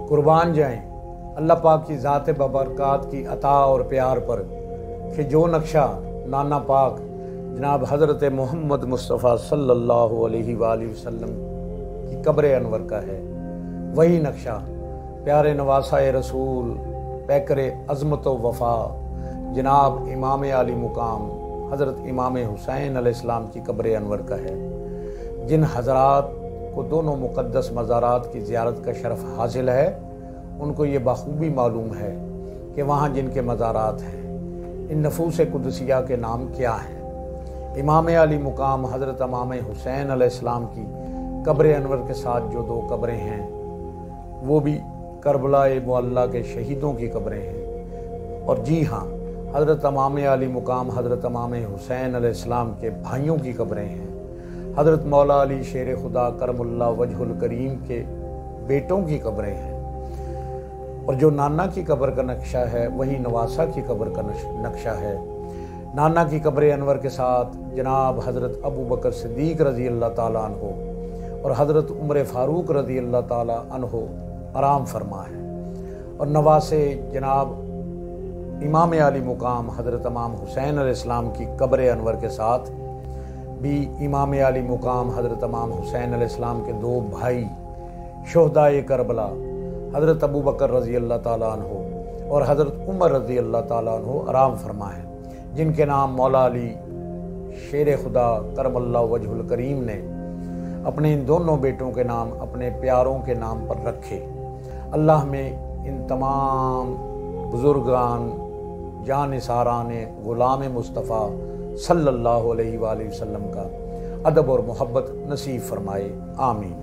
قربان جائیں اللہ پاک کی ذات ببرکات کی عطا اور پیار پر کہ جو نقشہ نانا پاک جناب حضرت محمد مصطفیٰ صلی اللہ علیہ وآلہ وسلم کی قبر انور کا ہے، وہی نقشہ پیارے نواسہ رسول پیکر عظمت و وفا جناب امام عالی مقام حضرت امام حسین علیہ السلام کی قبر انور کا ہے۔ جن حضرات کو دونوں مقدس مزارات کی زیارت کا شرف حاصل ہے ان کو یہ بخوبی معلوم ہے کہ وہاں جن کے مزارات ہیں ان نفوس قدسیہ کے نام کیا ہیں۔ امام علی مقام حضرت امام حسین علیہ السلام کی قبر انور کے ساتھ جو دو قبریں ہیں وہ بھی کربلا معلیٰ کے شہیدوں کی قبریں ہیں، اور جی ہاں حضرت امام علی مقام حضرت امام حسین علیہ السلام کے بھائیوں کی قبریں ہیں، حضرت مولا علی شیر خدا کرم اللہ وجہ الکریم کے بیٹوں کی قبریں ہیں، اور جو نانا کی قبر کا نقشہ ہے وہی نواسہ کی قبر کا نقشہ ہے۔ نانا کی قبر انور کے ساتھ جناب حضرت ابو بکر صدیق رضی اللہ تعالیٰ عنہ اور حضرت عمر فاروق رضی اللہ تعالیٰ عنہ آرام فرما ہے، اور نواسے جناب امام علی مقام حضرت امام حسین علیہ السلام کی قبر انور کے ساتھ بھی امام علی مقام حضرت امام حسین علیہ السلام کے دو بھائی شہدائے کربلا حضرت ابو بکر رضی اللہ تعالیٰ عنہ اور حضرت عمر رضی اللہ تعالیٰ عنہ آرام فرما ہے، جن کے نام مولا علی شیر خدا کرم اللہ وجہ الکریم نے اپنے ان دونوں بیٹوں کے نام اپنے پیاروں کے نام پر رکھے۔ اللہ میں ان تمام بزرگان جان نثاران غلام مصطفیٰ صلی اللہ علیہ وآلہ وسلم کا ادب اور محبت نصیب فرمائے، آمین۔